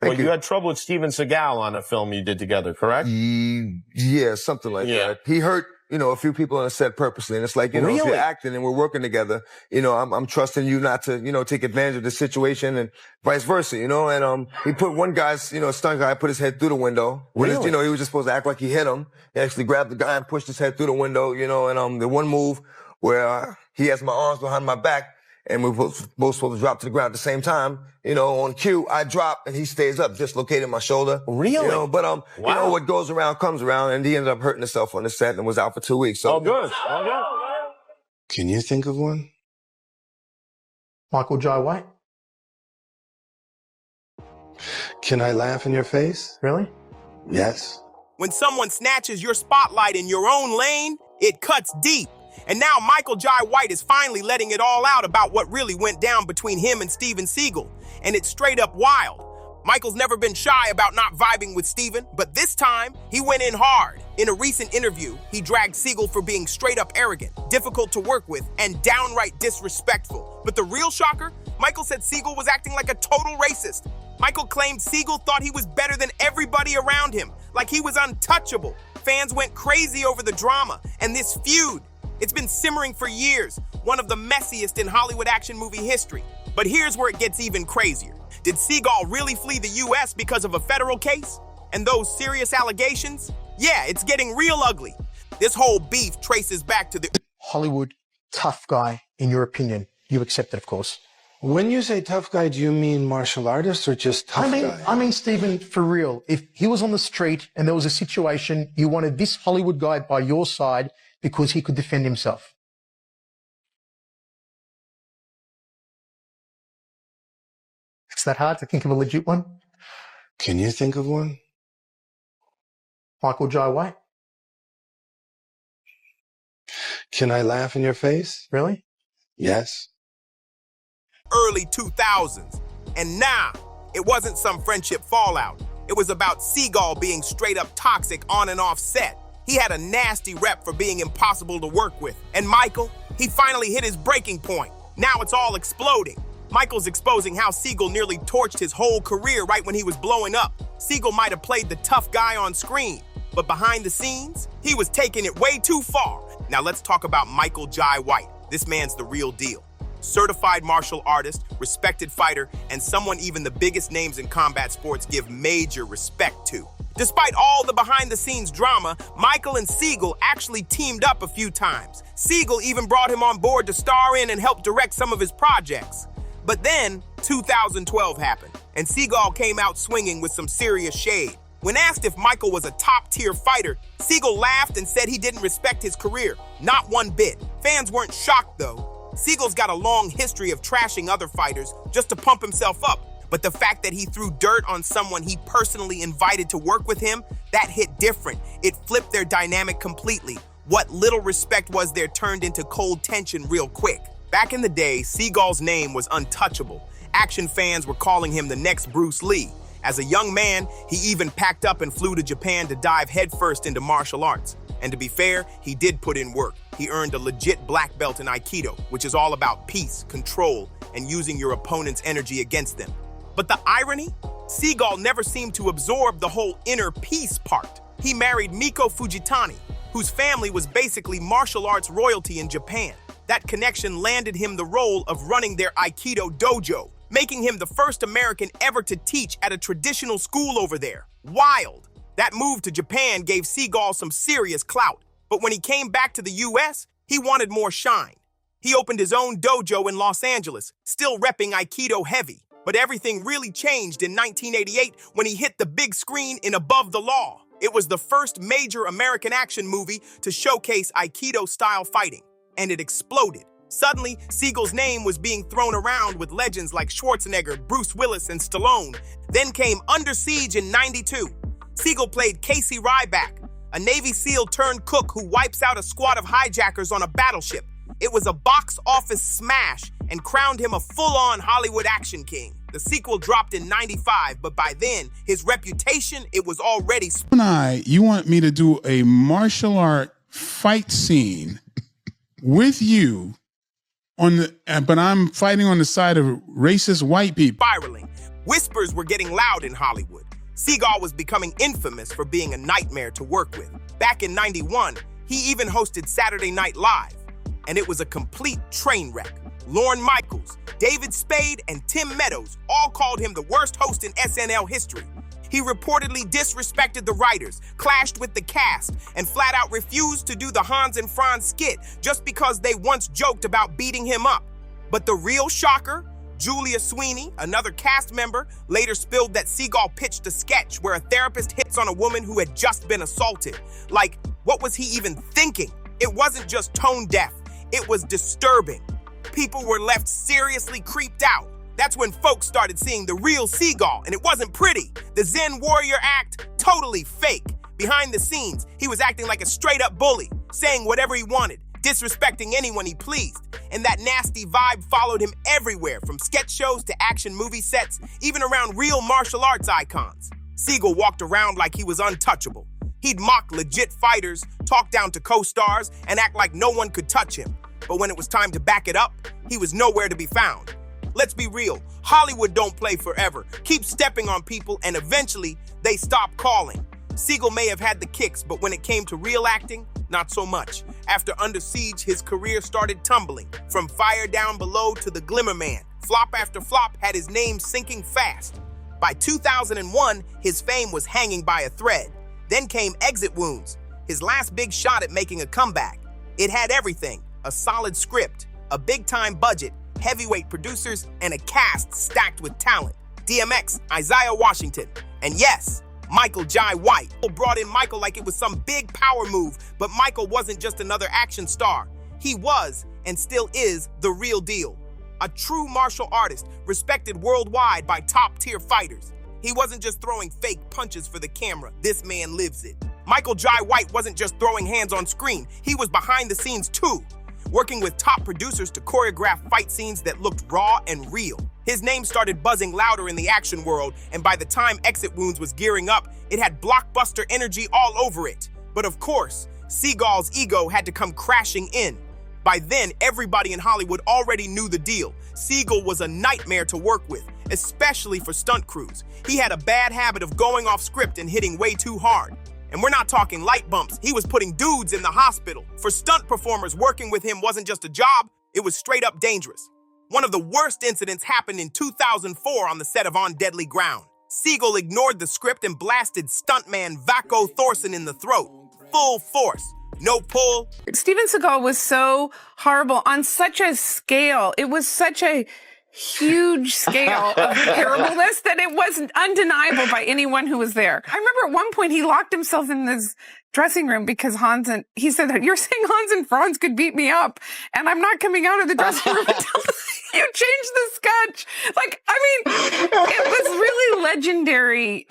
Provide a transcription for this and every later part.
Well, you had trouble with Steven Seagal on a film you did together, correct? Yeah, something like that. He hurt, a few people on the set purposely. And it's like, if you're acting and we're working together, I'm trusting you not to, take advantage of the situation and vice versa, and, he put one guy's, stunt guy put his head through the window. Really? He was just supposed to act like he hit him. He actually grabbed the guy and pushed his head through the window, and, the one move where he has my arms behind my back, and we're both supposed to drop to the ground at the same time. On cue, I drop and he stays up, dislocated my shoulder. Really? But what goes around comes around, and he ended up hurting himself on the set and was out for 2 weeks. So. Oh, good. Oh, good. Can you think of one? Michael Jai White. Can I laugh in your face? Really? Yes. When someone snatches your spotlight in your own lane, it cuts deep. And now Michael Jai White is finally letting it all out about what really went down between him and Steven Seagal. And it's straight up wild. Michael's never been shy about not vibing with Steven, but this time, he went in hard. In a recent interview, he dragged Seagal for being straight up arrogant, difficult to work with, and downright disrespectful. But the real shocker? Michael said Seagal was acting like a total racist. Michael claimed Seagal thought he was better than everybody around him, like he was untouchable. Fans went crazy over the drama, and this feud. It's been simmering for years, one of the messiest in Hollywood action movie history. But here's where it gets even crazier. Did Seagal really flee the U.S. because of a federal case? And those serious allegations? Yeah, it's getting real ugly. This whole beef traces back to the Hollywood tough guy, in your opinion. You accept it, of course. When you say tough guy, do you mean martial artist or just tough guy? I mean, Steven, for real. If he was on the street and there was a situation, you wanted this Hollywood guy by your side because he could defend himself. It's that hard to think of a legit one? Can you think of one? Michael Jai White. Can I laugh in your face? Really? Yes. Early 2000s. And nah, it wasn't some friendship fallout. It was about Seagal being straight up toxic on and off set. He had a nasty rep for being impossible to work with. And Michael, he finally hit his breaking point. Now it's all exploding. Michael's exposing how Seagal nearly torched his whole career right when he was blowing up. Seagal might have played the tough guy on screen, but behind the scenes, he was taking it way too far. Now let's talk about Michael Jai White. This man's the real deal. Certified martial artist, respected fighter, and someone even the biggest names in combat sports give major respect to. Despite all the behind-the-scenes drama, Michael and Seagal actually teamed up a few times. Seagal even brought him on board to star in and help direct some of his projects. But then, 2012 happened, and Seagal came out swinging with some serious shade. When asked if Michael was a top-tier fighter, Seagal laughed and said he didn't respect his career. Not one bit. Fans weren't shocked, though. Seagal's got a long history of trashing other fighters just to pump himself up. But the fact that he threw dirt on someone he personally invited to work with him, that hit different. It flipped their dynamic completely. What little respect was there turned into cold tension real quick. Back in the day, Seagal's name was untouchable. Action fans were calling him the next Bruce Lee. As a young man, he even packed up and flew to Japan to dive headfirst into martial arts. And to be fair, he did put in work. He earned a legit black belt in Aikido, which is all about peace, control, and using your opponent's energy against them. But the irony? Seagal never seemed to absorb the whole inner peace part. He married Miko Fujitani, whose family was basically martial arts royalty in Japan. That connection landed him the role of running their Aikido dojo, making him the first American ever to teach at a traditional school over there. Wild! That move to Japan gave Seagal some serious clout, but when he came back to the US, he wanted more shine. He opened his own dojo in Los Angeles, still repping Aikido heavy. But everything really changed in 1988 when he hit the big screen in Above the Law. It was the first major American action movie to showcase Aikido-style fighting, and it exploded. Suddenly, Seagal's name was being thrown around with legends like Schwarzenegger, Bruce Willis, and Stallone. Then came Under Siege in '92. Seagal played Casey Ryback, a Navy SEAL turned cook who wipes out a squad of hijackers on a battleship. It was a box office smash and crowned him a full-on Hollywood action king. The sequel dropped in '95, but by then, his reputation, it was already... You want me to do a martial art fight scene with you, but I'm fighting on the side of racist white people. Spiraling. Whispers were getting loud in Hollywood. Seagal was becoming infamous for being a nightmare to work with. Back in '91, he even hosted Saturday Night Live, and it was a complete train wreck. Lorne Michaels, David Spade, and Tim Meadows all called him the worst host in SNL history. He reportedly disrespected the writers, clashed with the cast, and flat out refused to do the Hans and Franz skit just because they once joked about beating him up. But the real shocker? Julia Sweeney, another cast member, later spilled that Seagal pitched a sketch where a therapist hits on a woman who had just been assaulted. Like, what was he even thinking? It wasn't just tone deaf, it was disturbing. People were left seriously creeped out. That's when folks started seeing the real Seagal, and it wasn't pretty. The Zen warrior act, totally fake. Behind the scenes, he was acting like a straight-up bully, saying whatever he wanted, disrespecting anyone he pleased. And that nasty vibe followed him everywhere, from sketch shows to action movie sets, even around real martial arts icons. Seagal walked around like he was untouchable. He'd mock legit fighters, talk down to co-stars, and act like no one could touch him. But when it was time to back it up, he was nowhere to be found. Let's be real, Hollywood don't play forever. Keep stepping on people, and eventually, they stop calling. Seagal may have had the kicks, but when it came to real acting, not so much. After Under Siege, his career started tumbling. From Fire Down Below to The Glimmer Man, flop after flop had his name sinking fast. By 2001, his fame was hanging by a thread. Then came Exit Wounds, his last big shot at making a comeback. It had everything: a solid script, a big-time budget, heavyweight producers, and a cast stacked with talent. DMX, Isaiah Washington, and yes, Michael Jai White. People brought in Michael like it was some big power move, but Michael wasn't just another action star. He was, and still is, the real deal. A true martial artist, respected worldwide by top-tier fighters. He wasn't just throwing fake punches for the camera. This man lives it. Michael Jai White wasn't just throwing hands on screen. He was behind the scenes too, working with top producers to choreograph fight scenes that looked raw and real. His name started buzzing louder in the action world, and by the time Exit Wounds was gearing up, it had blockbuster energy all over it. But of course, Seagal's ego had to come crashing in. By then, everybody in Hollywood already knew the deal. Seagal was a nightmare to work with, especially for stunt crews. He had a bad habit of going off script and hitting way too hard. And we're not talking light bumps. He was putting dudes in the hospital. For stunt performers, working with him wasn't just a job, it was straight up dangerous. One of the worst incidents happened in 2004 on the set of On Deadly Ground. Seagal ignored the script and blasted stuntman Vaco Thorson in the throat. Full force. No pull. Steven Seagal was so horrible on such a scale. It was such a huge scale of terribleness that it wasn't undeniable by anyone who was there. I remember at one point he locked himself in this dressing room because he said that you're saying Hans and Franz could beat me up and I'm not coming out of the dressing room until you change the sketch. Like, I mean, it was really legendary,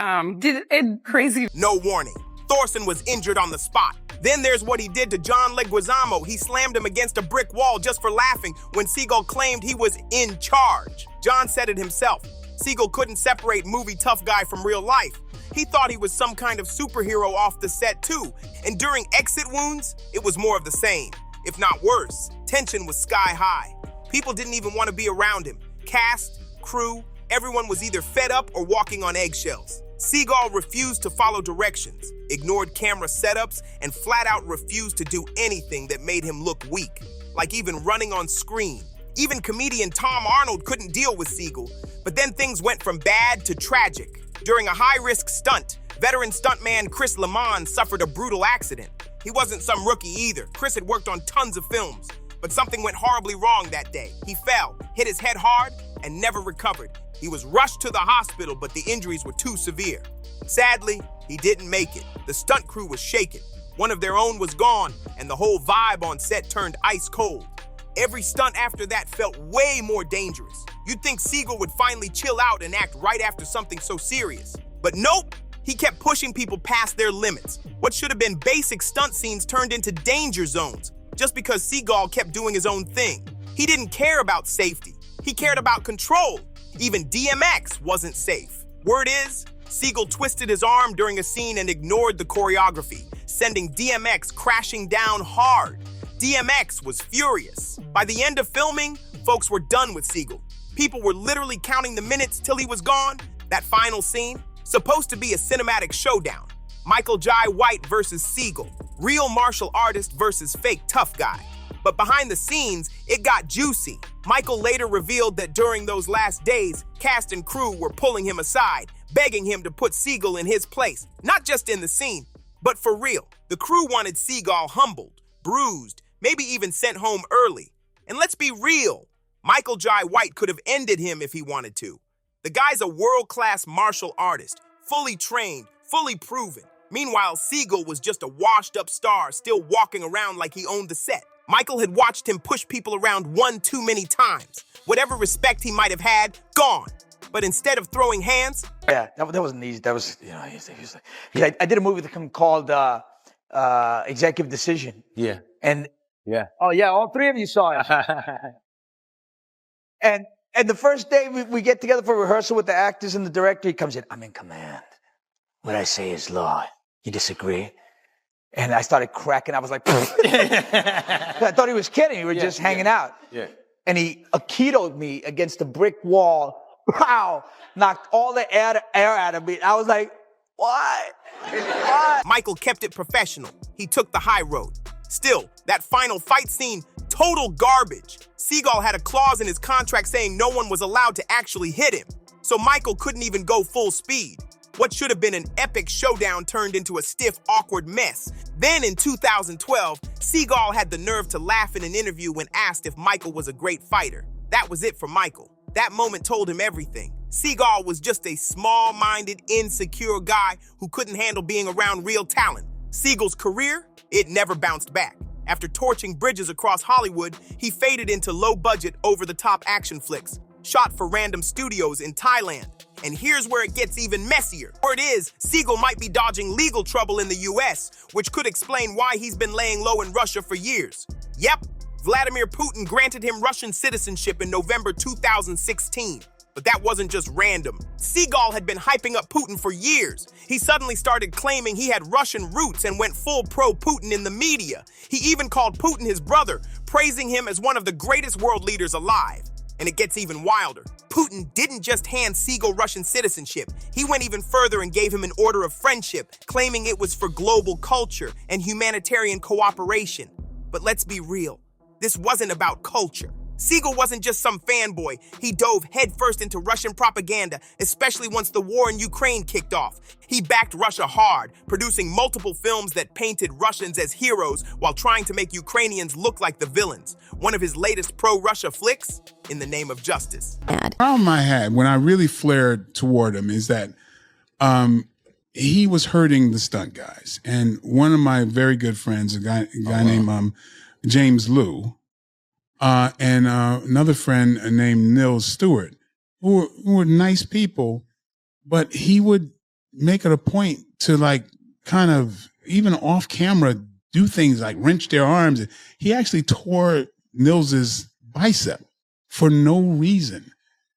crazy. No warning. Thorson was injured on the spot. Then there's what he did to John Leguizamo. He slammed him against a brick wall just for laughing when Seagal claimed he was in charge. John said it himself. Seagal couldn't separate movie tough guy from real life. He thought he was some kind of superhero off the set too. And during Exit Wounds, it was more of the same, if not worse. Tension was sky high. People didn't even want to be around him. Cast, crew, everyone was either fed up or walking on eggshells. Seagal refused to follow directions, ignored camera setups, and flat out refused to do anything that made him look weak, like even running on screen. Even comedian Tom Arnold couldn't deal with Seagal, but then things went from bad to tragic. During a high-risk stunt, veteran stuntman Chris Lamont suffered a brutal accident. He wasn't some rookie either. Chris had worked on tons of films, but something went horribly wrong that day. He fell, hit his head hard, and never recovered. He was rushed to the hospital, but the injuries were too severe. Sadly, he didn't make it. The stunt crew was shaken. One of their own was gone, and the whole vibe on set turned ice cold. Every stunt after that felt way more dangerous. You'd think Seagal would finally chill out and act right after something so serious. But nope, he kept pushing people past their limits. What should have been basic stunt scenes turned into danger zones, just because Seagal kept doing his own thing. He didn't care about safety. He cared about control. Even DMX wasn't safe. Word is, Seagal twisted his arm during a scene and ignored the choreography, sending DMX crashing down hard. DMX was furious. By the end of filming, folks were done with Seagal. People were literally counting the minutes till he was gone. That final scene, supposed to be a cinematic showdown. Michael Jai White versus Seagal. Real martial artist versus fake tough guy. But behind the scenes, it got juicy. Michael later revealed that during those last days, cast and crew were pulling him aside, begging him to put Seagal in his place. Not just in the scene, but for real. The crew wanted Seagal humbled, bruised, maybe even sent home early. And let's be real, Michael Jai White could have ended him if he wanted to. The guy's a world-class martial artist, fully trained, fully proven. Meanwhile, Seagal was just a washed-up star, still walking around like he owned the set. Michael had watched him push people around one too many times. Whatever respect he might have had, gone. But instead of throwing hands... Yeah, that wasn't easy. That was, you know, I did a movie with him called Executive Decision. Yeah. And... Yeah. Oh, yeah, all three of you saw it. And the first day we get together for rehearsal with the actors and the director, he comes in, I'm in command. What I say is law. You disagree? And I started cracking. I was like, I thought he was kidding. We were just hanging out. Yeah. And he Aikito'd me against a brick wall. Wow. Knocked all the air out of me. I was like, what? What? Michael kept it professional. He took the high road. Still, that final fight scene, total garbage. Seagal had a clause in his contract saying no one was allowed to actually hit him. So Michael couldn't even go full speed. What should have been an epic showdown turned into a stiff, awkward mess. Then in 2012, Seagal had the nerve to laugh in an interview when asked if Michael was a great fighter. That was it for Michael. That moment told him everything. Seagal was just a small-minded, insecure guy who couldn't handle being around real talent. Seagal's career, it never bounced back. After torching bridges across Hollywood, he faded into low-budget, over-the-top action flicks, shot for random studios in Thailand. And here's where it gets even messier. Word is, Seagal might be dodging legal trouble in the US, which could explain why he's been laying low in Russia for years. Yep, Vladimir Putin granted him Russian citizenship in November 2016. But that wasn't just random. Seagal had been hyping up Putin for years. He suddenly started claiming he had Russian roots and went full pro-Putin in the media. He even called Putin his brother, praising him as one of the greatest world leaders alive. And it gets even wilder. Putin didn't just hand Seagal Russian citizenship. He went even further and gave him an order of friendship, claiming it was for global culture and humanitarian cooperation. But let's be real, this wasn't about culture. Seagal wasn't just some fanboy. He dove headfirst into Russian propaganda, especially once the war in Ukraine kicked off. He backed Russia hard, producing multiple films that painted Russians as heroes while trying to make Ukrainians look like the villains. One of his latest pro-Russia flicks, In the Name of Justice. The problem I had when I really flared toward him is that he was hurting the stunt guys. And one of my very good friends, a guy named James Liu, and another friend named Nils Stewart, who were nice people, but he would make it a point to like kind of even off camera do things like wrench their arms. He actually tore Nils's bicep for no reason,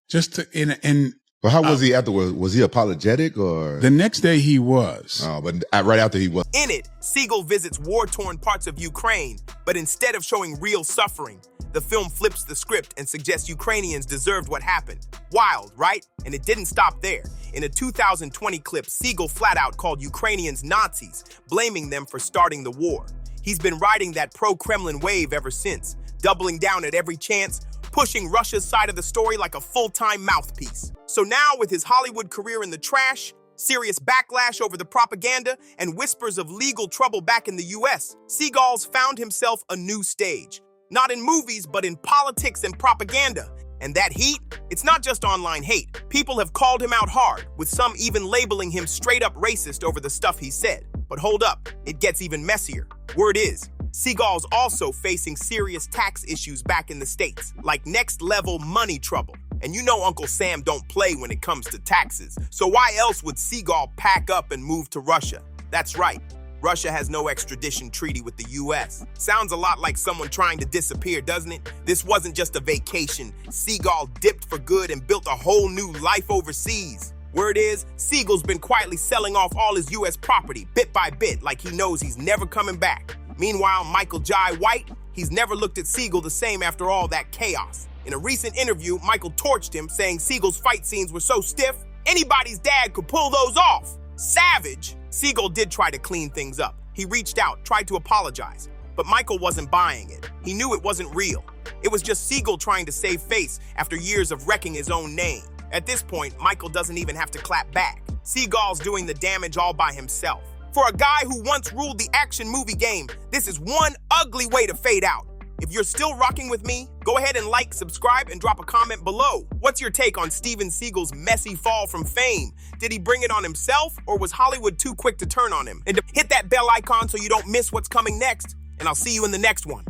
just to and. But how was he afterwards? Was he apologetic or? The next day he was. Oh, but right after he was. In it, Seagal visits war-torn parts of Ukraine, but instead of showing real suffering, the film flips the script and suggests Ukrainians deserved what happened. Wild, right? And it didn't stop there. In a 2020 clip, Seagal flat out called Ukrainians Nazis, blaming them for starting the war. He's been riding that pro-Kremlin wave ever since, doubling down at every chance, pushing Russia's side of the story like a full-time mouthpiece. So now, with his Hollywood career in the trash, serious backlash over the propaganda, and whispers of legal trouble back in the US, Seagal's found himself a new stage. Not in movies, but in politics and propaganda. And that heat, it's not just online hate. People have called him out hard, with some even labeling him straight up racist over the stuff he said. But hold up, it gets even messier. Word is, Seagal's also facing serious tax issues back in the States, like next-level money trouble. And you know Uncle Sam don't play when it comes to taxes, so why else would Seagal pack up and move to Russia? That's right, Russia has no extradition treaty with the US. Sounds a lot like someone trying to disappear, doesn't it? This wasn't just a vacation. Seagal dipped for good and built a whole new life overseas. Word is, Seagal's been quietly selling off all his US property, bit by bit, like he knows he's never coming back. Meanwhile, Michael Jai White, he's never looked at Seagal the same after all that chaos. In a recent interview, Michael torched him, saying Seagal's fight scenes were so stiff, anybody's dad could pull those off. Savage! Seagal did try to clean things up. He reached out, tried to apologize. But Michael wasn't buying it. He knew it wasn't real. It was just Seagal trying to save face after years of wrecking his own name. At this point, Michael doesn't even have to clap back. Seagal's doing the damage all by himself. For a guy who once ruled the action movie game, this is one ugly way to fade out. If you're still rocking with me, go ahead and like, subscribe, and drop a comment below. What's your take on Steven Seagal's messy fall from fame? Did he bring it on himself, or was Hollywood too quick to turn on him? And hit that bell icon so you don't miss what's coming next, and I'll see you in the next one.